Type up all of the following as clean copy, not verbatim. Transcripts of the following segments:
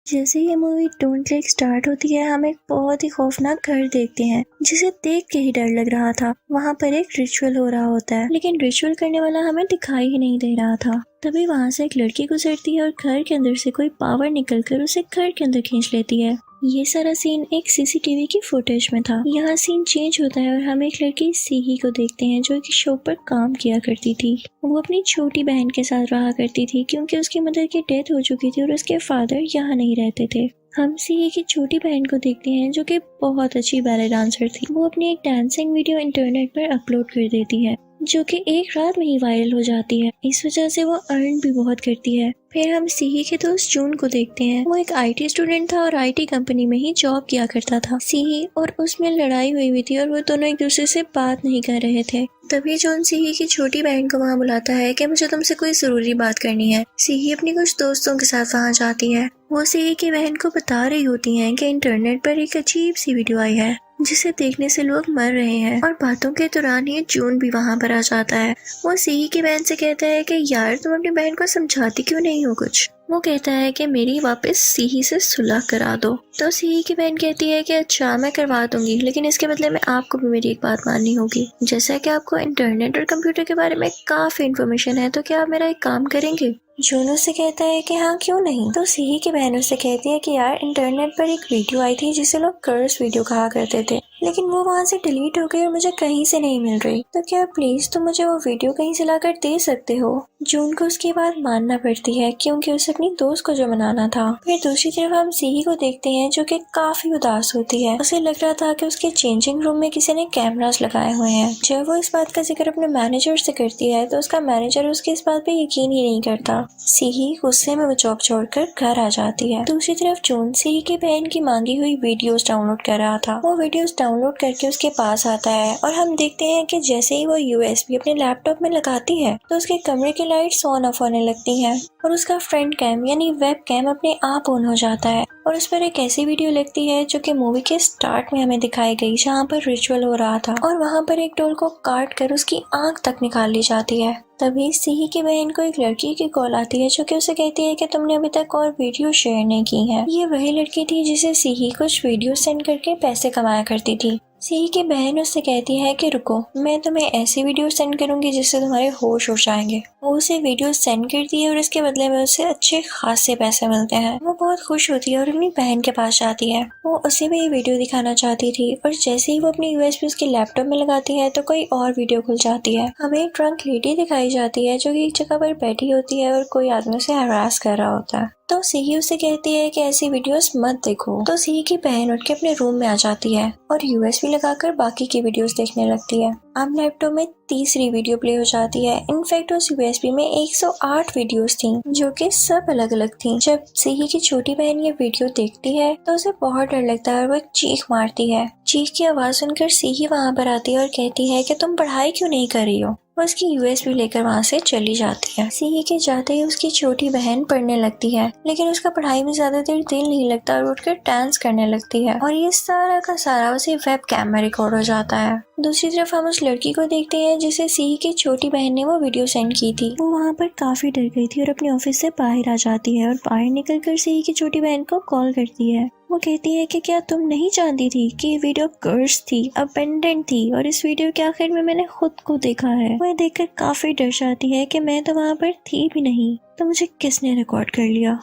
जैसे ये movie don't click start होती है, हम एक बहुत ही खौफनाक घर देखते हैं जिसे देख के ही डर लग रहा था। वहाँ पर एक रिचुअल हो रहा होता है, लेकिन रिचुअल करने वाला हमें दिखाई ही नहीं दे रहा था। तभी वहाँ से एक लड़की गुजरती है और घर के अंदर से कोई पावर निकलकर उसे घर के अंदर खींच लेती है। ये सारा सीन एक सीसीटीवी की फुटेज में था। यहाँ सीन चेंज होता है और हम एक लड़की सीही को देखते हैं जो एक शो पर काम किया करती थी। वो अपनी छोटी बहन के साथ रहा करती थी क्योंकि उसकी मदर की डेथ हो चुकी थी और उसके फादर यहाँ नहीं रहते थे। हम सीही की छोटी बहन को देखते हैं जो कि बहुत अच्छी बैले डांसर थी। वो अपनी एक डांसिंग वीडियो इंटरनेट पर अपलोड कर देती है जो कि एक रात में ही वायरल हो जाती है। इस वजह से वो अर्न भी बहुत करती है। फिर हम सीही के दोस्त जून को देखते हैं। वो एक आईटी स्टूडेंट था और आईटी कंपनी में ही जॉब किया करता था। सीही और उसमें लड़ाई हुई थी और वो दोनों एक दूसरे से बात नहीं कर रहे थे। तभी जून सीही की छोटी बहन को वहाँ बुलाता है कि मुझे तुमसे कोई जरूरी बात करनी है। सीही अपनी कुछ दोस्तों के साथ वहाँ जाती है। वो सीही की बहन को बता रही होती है कि इंटरनेट पर एक अजीब सी वीडियो आई है जिसे देखने से लोग मर रहे हैं। और बातों के दौरान ही जून भी वहाँ पर आ जाता है। वो सीही की बहन से कहता है कि यार तुम अपनी बहन को समझाती क्यों नहीं हो कुछ। वो कहता है कि मेरी वापस सीही से सुलह करा दो। तो सीही की बहन कहती है कि अच्छा मैं करवा दूंगी, लेकिन इसके बदले में आपको भी मेरी एक बात माननी होगी। जैसा कि आपको इंटरनेट और कंप्यूटर के बारे में काफी इन्फॉर्मेशन है, तो क्या आप मेरा एक काम करेंगे। जून उससे कहता है कि हाँ क्यों नहीं। तो सीही की बहन उससे कहती है कि यार इंटरनेट पर एक वीडियो आई थी जिसे लोग कर्स वीडियो कहा करते थे, लेकिन वो वहाँ से डिलीट हो गई और मुझे कहीं से नहीं मिल रही। तो क्या प्लीज तुम मुझे वो वीडियो कहीं से लाकर दे सकते हो। जून को उसकी बात मानना पड़ती है क्योंकि उसे अपनी दोस्त को जो मनाना था। फिर दूसरी तरफ हम सीही को देखते हैं जो कि काफी उदास होती है। उसे लग रहा था कि उसके चेंजिंग रूम में किसी ने कैमरास लगाए हुए हैं। जब वो इस बात का जिक्र अपने मैनेजर से करती है तो उसका मैनेजर उसके इस बात पे यकीन ही नहीं करता। सीही गुस्से में वो जॉब छोड़कर घर आ जाती है। दूसरी तरफ जून सीही की बहन की मांगी हुई वीडियोस डाउनलोड कर रहा था। वो वीडियोस डाउनलोड करके उसके पास आता है और हम देखते हैं कि जैसे ही वो यूएसबी अपने लैपटॉप में लगाती है तो उसके कमरे की लाइट्स ऑन ऑफ होने लगती हैं और उसका फ्रंट कैम यानी वेब कैम अपने आप ऑन हो जाता है और उस पर एक ऐसी वीडियो लगती है जो कि मूवी के स्टार्ट में हमें दिखाई गई, जहाँ पर रिचुअल हो रहा था और वहाँ पर एक डॉल को काट कर उसकी आंख तक निकाल ली जाती है। तभी सीही की बहन को एक लड़की की कॉल आती है जो कि उसे कहती है कि तुमने अभी तक और वीडियो शेयर नहीं की है। ये वही लड़की थी जिसे सीही कुछ वीडियो सेंड करके पैसे कमाया करती थी। सीही की बहन उससे कहती है कि रुको, मैं तुम्हें ऐसी वीडियो सेंड करूंगी जिससे तुम्हारे होश उड़ जाएंगे। वो उसे वीडियो सेंड करती है और इसके बदले में उसे अच्छे खासे पैसे मिलते हैं। वो बहुत खुश होती है और अपनी बहन के पास जाती है। वो उसे भी ये वीडियो दिखाना चाहती थी और जैसे ही वो अपनी यूएसबी उसके लैपटॉप में लगाती है तो कोई और वीडियो खुल जाती है। हमें एक ड्रंक लेडी दिखाई जाती है जो कि एक जगह पर बैठी होती है और कोई आदमी उसे हरास कर रहा होता है। तो सीही उसे कहती है कि ऐसी वीडियोस मत देखो। तो सीही की बहन उठ के अपने रूम में आ जाती है और यूएसबी लगाकर बाकी की वीडियोस देखने लगती है। अब लैपटॉप में तीसरी वीडियो प्ले हो जाती है। इनफैक्ट उस यूएसबी में 108 वीडियोस थी जो कि सब अलग अलग थी। जब सीही की छोटी बहन ये वीडियो देखती है तो उसे बहुत डर लगता है और वो एक चीख मारती है। चीख की आवाज सुनकर सीही वहाँ पर आती है और कहती है कि तुम पढ़ाई क्यों नहीं कर रही हो। वो उसकी यूएसबी लेकर वहाँ से चली जाती है। सीही के जाते ही उसकी छोटी बहन पढ़ने लगती है, लेकिन उसका पढ़ाई में ज्यादा देर दिल नहीं लगता और उठकर डांस करने लगती है और ये सारा का सारा उसे वेब कैम में रिकॉर्ड हो जाता है। दूसरी तरफ हम उस लड़की को देखते हैं जिसे सीही की छोटी बहन ने वो वीडियो सेंड की थी। वो वहाँ पर काफी डर गई थी और अपने ऑफिस से बाहर आ जाती है और बाहर निकलकर सीही की छोटी बहन को कॉल करती है। वो कहती है कि क्या तुम नहीं जानती थी कि ये वीडियो कर्स थी, अबेंडेंट थी और इस वीडियो के आखिर में मैंने खुद को देखा है। वह देखकर काफी डर जाती है कि मैं तो वहाँ पर थी भी नहीं, तो मुझे किसने रिकॉर्ड कर लिया।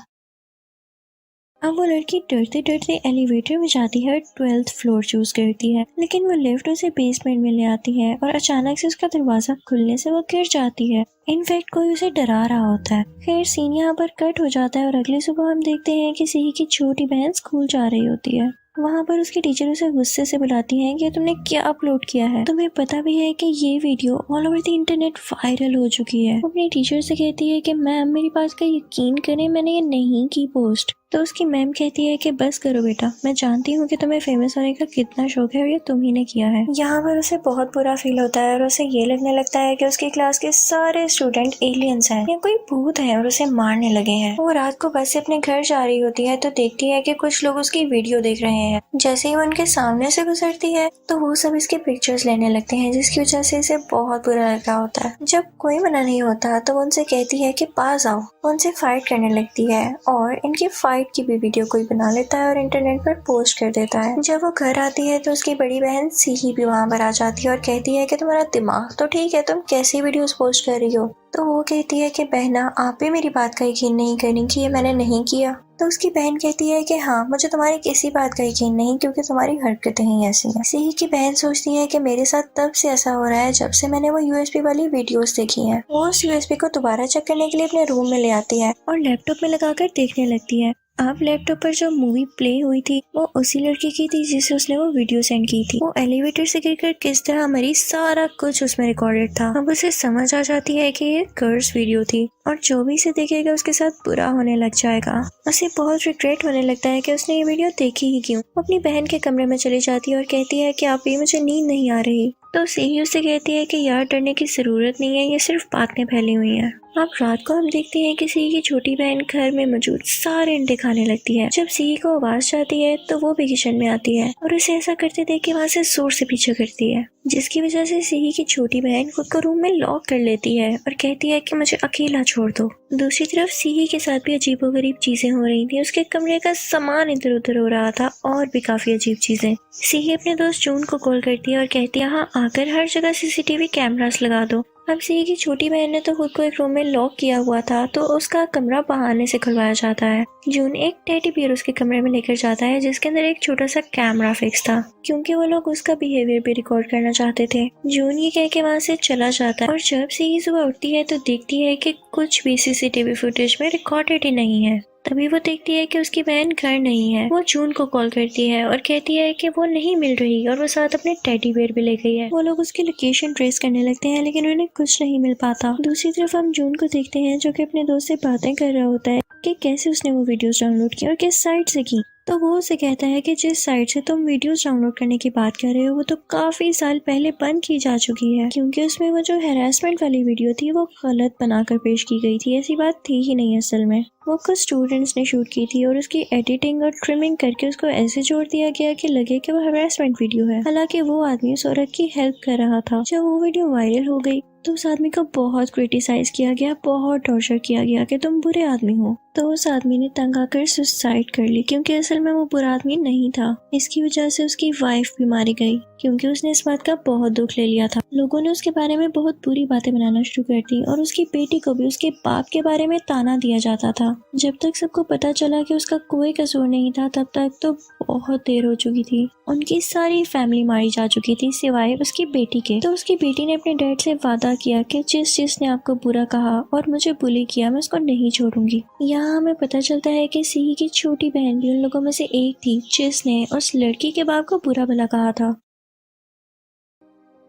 अब वो लड़की डरते डरते एलिवेटर में जाती है और 12th फ्लोर चूज करती है, लेकिन वो लिफ्ट उसे बेसमेंट में ले आती है और अचानक से उसका दरवाजा खुलने से वो गिर जाती है। इनफैक्ट कोई उसे डरा रहा होता है। खैर सीन यहाँ पर कट हो जाता है और अगली सुबह हम देखते हैं कि सीही की छोटी बहन स्कूल जा रही होती है। वहाँ पर उसकी टीचर उसे गुस्से से बुलाती है कि तुमने क्या अपलोड किया है, तुम्हें पता भी है कि ये video all over the internet viral हो चुकी है। वो अपनी टीचर से कहती है कि मैम मेरी बात का यकीन करें, मैंने ये नहीं की पोस्ट। तो उसकी मैम कहती है कि बस करो बेटा, मैं जानती हूँ कि तुम्हें फेमस होने का कितना शौक है और ये तुम ही ने किया है। यहाँ पर उसे बहुत बुरा फील होता है और उसे ये लगने लगता है कि उसकी क्लास के सारे स्टूडेंट एलियंस हैं या कोई भूत है और उसे मारने लगे हैं। वो रात को बस से अपने घर जा रही होती है तो देखती है कि कुछ लोग उसकी वीडियो देख रहे हैं। जैसे ही वो उनके सामने से गुजरती है तो वो सब इसके पिक्चर्स लेने लगते हैं, जिसकी वजह से इसे बहुत बुरा लग रहा होता है। जब कोई मना नहीं होता तो वो उनसे कहती है कि पास आओ। वो उनसे फाइट करने लगती है और इनकी फाइट सुसाइड की भी वीडियो कोई बना लेता है और इंटरनेट पर पोस्ट कर देता है। जब वो घर आती है तो उसकी बड़ी बहन सीही भी वहाँ पर आ जाती है और कहती है कि तुम्हारा दिमाग तो ठीक है, तुम कैसी वीडियोस पोस्ट कर रही हो। तो वो कहती है कि बहना, आप भी मेरी बात का यकीन नहीं करेंगी, ये मैंने नहीं किया। तो उसकी बहन कहती है कि हाँ, मुझे तुम्हारी किसी बात का यकीन नहीं, क्योंकि तुम्हारी हरकतें ही ऐसी हैं। सीही की बहन सोचती है कि मेरे साथ तब से ऐसा हो रहा है जब से मैंने वो यूएसबी वाली वीडियोस देखी हैं। वो उस यूएसबी को दोबारा चेक करने के लिए अपने रूम में ले आती है और लैपटॉप में लगाकर देखने लगती है। अब लैपटॉप पर जो मूवी प्ले हुई थी वो उसी लड़की की थी जिसे उसने वो वीडियो सेंड की थी। वो एलिवेटर से गिरकर किस तरह मरी, सारा कुछ उसमें रिकॉर्डेड था। अब उसे समझ आ जाती है कि ये कर्स वीडियो थी और जो भी इसे देखेगा उसके साथ बुरा होने लग जाएगा। उसे बहुत रिग्रेट होने लगता है कि उसने ये वीडियो देखी ही क्यों। वो अपनी बहन के कमरे में चली जाती है और कहती है कि आप भी, मुझे नींद नहीं आ रही। तो सीही उससे कहती है कि यार डरने की जरूरत नहीं है, ये सिर्फ बातें फैली हुई हैं। अब रात को हम देखते हैं कि सीही की छोटी बहन घर में मौजूद सारे अंडे खाने लगती है। जब सीही को आवाज आती है तो वो भी किचन में आती है और उसे ऐसा करते देख के वहाँ से जोर से पीछे करती है, जिसकी वजह से सीही की छोटी बहन खुद को रूम में लॉक कर लेती है और कहती है कि मुझे अकेला छोड़ दो। दूसरी तरफ सीही के साथ भी अजीबोगरीब चीजें हो रही थी। उसके कमरे का सामान इधर उधर हो रहा था और भी काफी अजीब चीजें। सीही अपने दोस्त जून को कॉल करती है और कहती है यहाँ आकर हर जगह सीसीटीवी कैमरास लगा दो। अब सीही की छोटी बहन ने तो खुद को एक रूम में लॉक किया हुआ था, तो उसका कमरा बहाने से खुलवाया जाता है। जून एक टेडी बियर उसके कमरे में लेकर जाता है जिसके अंदर एक छोटा सा कैमरा फिक्स था, क्योंकि वो लोग उसका बिहेवियर भी रिकॉर्ड करना चाहते थे। जून ये कह के वहाँ से चला जाता है और जब सीही सुबह उठती है तो देखती है कि कुछ भी सीसीटीवी फुटेज में रिकॉर्डेड ही नहीं है। तभी वो देखती है कि उसकी बहन घर नहीं है। वो जून को कॉल करती है और कहती है कि वो नहीं मिल रही और वो साथ अपने टेडी बेयर भी ले गई है। वो लोग उसकी लोकेशन ट्रेस करने लगते हैं लेकिन उन्हें कुछ नहीं मिल पाता। दूसरी तरफ हम जून को देखते हैं जो कि अपने दोस्त से बातें कर रहा होता है कि कैसे उसने वो वीडियोस डाउनलोड की और किस साइट से की। तो वो उसे कहता है कि जिस साइट से तुम वीडियोस डाउनलोड करने की बात कर रहे हो वो तो काफी साल पहले बंद की जा चुकी है, क्योंकि उसमें वो जो हैरेसमेंट वाली वीडियो थी वो गलत बनाकर पेश की गई थी। ऐसी बात थी ही नहीं असल में। वो कुछ स्टूडेंट्स ने शूट की थी और उसकी एडिटिंग और ट्रिमिंग करके उसको ऐसे जोड़ दिया गया कि लगे कि वो हैरेसमेंट वीडियो है। हालांकि वो आदमी उस औरत की हेल्प कर रहा था। जब वो वीडियो वायरल हो गई तो उस आदमी को बहुत क्रिटिसाइज किया गया, बहुत टॉर्चर किया गया कि तुम बुरे आदमी हो। तो उस आदमी ने तंग आकर सुसाइड कर ली, क्योंकि असल में वो बुरा आदमी नहीं था। इसकी वजह से उसकी वाइफ भी मारी गई, क्योंकि उसने इस बात का बहुत दुख ले लिया था। लोगों ने उसके बारे में बहुत बुरी बातें बनाना शुरू कर दी और उसकी बेटी को भी उसके बाप के बारे में ताना दिया जाता था। जब तक सबको पता चला कि उसका कोई कसूर नहीं था तब तक तो बहुत देर हो चुकी थी। उनकी सारी फैमिली मारी जा चुकी थी सिवाय उसकी बेटी के। तो उसकी बेटी ने अपने डैड से वादा किया कि जिसने आपको बुरा कहा और मुझे बुली किया मैं उसको नहीं छोड़ूंगी। यहाँ हमें पता चलता है कि सीही की छोटी बहन भी उन लोगों में से एक थी जिसने उस लड़की के बाप को बुरा भला कहा था।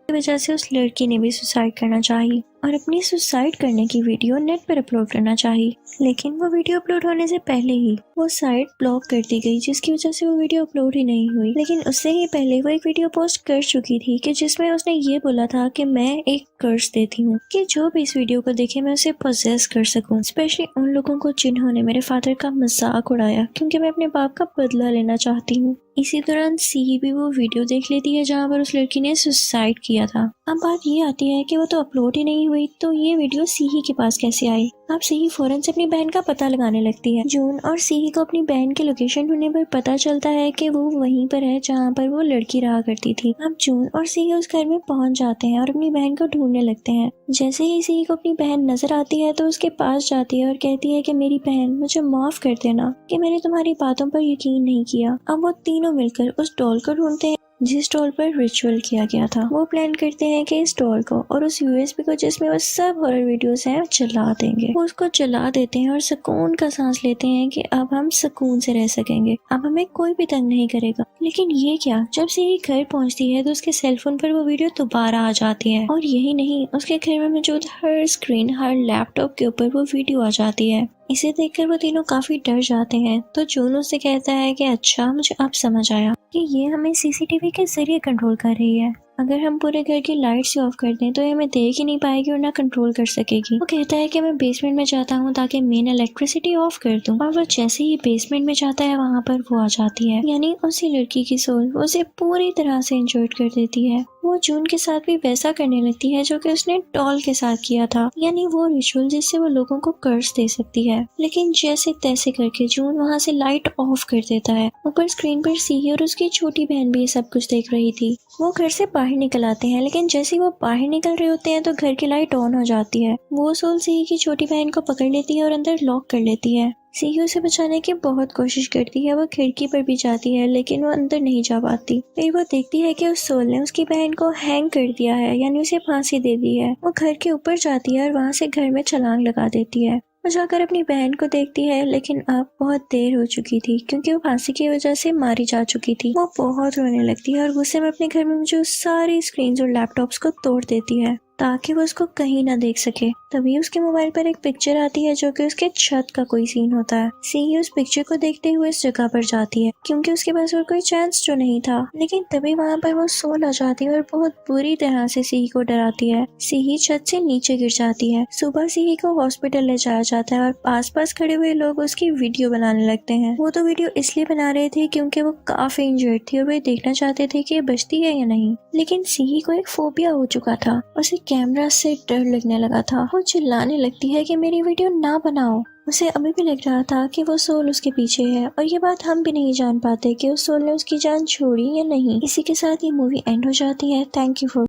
वजह से उस लड़की ने भी सुसाइड करना चाहिए और अपनी सुसाइड करने की वीडियो नेट पर अपलोड करना चाहिए, लेकिन वो वीडियो अपलोड होने से पहले ही वो साइट ब्लॉक कर दी गई, जिसकी वजह से वो वीडियो अपलोड ही नहीं हुई। लेकिन उससे ही पहले वो एक वीडियो पोस्ट कर चुकी थी कि जिसमें उसने ये बोला था कि मैं एक कर्स देती हूँ कि जो भी इस वीडियो को देखे मैं उसे पोजेस कर सकूं, स्पेशली उन लोगों को जिन्होंने मेरे फादर का मजाक उड़ाया, क्योंकि मैं अपने बाप का बदला लेना चाहती हूँ। इसी दौरान सीही भी वो वीडियो देख लेती है जहाँ पर उस लड़की ने सुसाइड किया था। अब बात ये आती है कि वो तो अपलोड ही नहीं हुई, तो ये वीडियो सीही के पास कैसे आई। अब सीही फौरन से अपनी बहन का पता लगाने लगती है। जून और सीही को अपनी बहन की लोकेशन ढूंढने पर पता चलता है कि वो वहीं पर है जहाँ पर वो लड़की रहा करती थी। अब जून और सीही उस घर में पहुंच जाते हैं और अपनी बहन को ढूंढने लगते हैं। जैसे ही सीही को अपनी बहन नजर आती है तो उसके पास जाती है और कहती है कि मेरी बहन, मुझे माफ कर देना कि मैंने तुम्हारी बातों पर यकीन नहीं किया। अब वो तीनों मिलकर उस डॉल को ढूंढते हैं जिस डॉल पर रिचुअल किया गया था। वो प्लान करते हैं कि इस डॉल को और उस यूएसबी को जिसमें वो सब हॉरर वीडियोस हैं जला देंगे। वो उसको जला देते हैं और सुकून का सांस लेते हैं कि अब हम सुकून से रह सकेंगे, अब हमें कोई भी तंग नहीं करेगा। लेकिन ये क्या, जब से ही घर पहुंचती है तो उसके सेलफोन पर वो वीडियो दोबारा आ जाती है। और यही नहीं, उसके घर में मौजूद हर स्क्रीन, हर लैपटॉप के ऊपर वो वीडियो आ जाती है। इसे देखकर वो तीनों काफी डर जाते हैं। तो जून उससे कहता है कि अच्छा, मुझे अब समझ आया कि ये हमें सीसीटीवी के जरिए कंट्रोल कर रही है। अगर हम पूरे घर की लाइट्स ऑफ कर दें तो ये हमें देख ही नहीं पाएगी और ना कंट्रोल कर सकेगी। वो कहता है कि मैं बेसमेंट में जाता हूँ ताकि मेन इलेक्ट्रिसिटी ऑफ कर दूं। और वो जैसे ही बेसमेंट में जाता है वहाँ पर वो आ जाती है, यानी उसी लड़की की सोल वो उसे पूरी तरह से इंजर्ड कर देती है। वो जून के साथ भी वैसा करने लगती है जो कि उसने डॉल के साथ किया था, यानी वो रिचुअल जिससे वो लोगों को कर्ज दे सकती है। लेकिन जैसे तैसे करके जून वहाँ से लाइट ऑफ कर देता है। ऊपर स्क्रीन पर सीही और उसकी छोटी बहन भी सब कुछ देख रही थी। वो घर से बाहर निकल आते हैं, लेकिन जैसे वो बाहर निकल रहे होते हैं तो घर की लाइट ऑन हो जाती है। वो सोल सीही की छोटी बहन को पकड़ लेती है और अंदर लॉक कर लेती है। सीही उसे बचाने की बहुत कोशिश करती है, वो खिड़की पर भी जाती है लेकिन वो अंदर नहीं जा पाती। फिर वो देखती है कि उस सोल ने उसकी बहन को हैंग कर दिया है, यानी उसे फांसी दे दी है। वो घर के ऊपर जाती है और वहाँ से घर में छलांग लगा देती है। वो जाकर अपनी बहन को देखती है, लेकिन अब बहुत देर हो चुकी थी क्योंकि वो फांसी की वजह से मारी जा चुकी थी। वो बहुत रोने लगती है और गुस्से में अपने घर में मौजूद सारी स्क्रीन्स और लैपटॉप्स को तोड़ देती है ताकि वो उसको कहीं ना देख सके। तभी उसके मोबाइल पर एक पिक्चर आती है जो कि उसके छत का कोई सीन होता है। सीही उस पिक्चर को देखते हुए इस जगह पर जाती है क्योंकि उसके पास और कोई चांस जो नहीं था। लेकिन तभी वहाँ पर वो सोल आ जाती है और बहुत बुरी तरह से सीही को डराती है। सीही छत से नीचे गिर जाती है। सुबह सीही को हॉस्पिटल ले जाया जाता है और आसपास खड़े हुए लोग उसकी वीडियो बनाने लगते हैं। वो तो वीडियो इसलिए बना रहे थे क्योंकि वो काफी इंजर्ड थी और वे देखना चाहते थे कि ये बचती है या नहीं। लेकिन सीही को एक फोबिया हो चुका था, उसे कैमरा से डर लगने लगा था। वो चिल्लाने लगती है कि मेरी वीडियो ना बनाओ। उसे अभी भी लग रहा था कि वो सोल उसके पीछे है और ये बात हम भी नहीं जान पाते कि उस सोल ने उसकी जान छोड़ी या नहीं। इसी के साथ ये मूवी एंड हो जाती है। Thank you for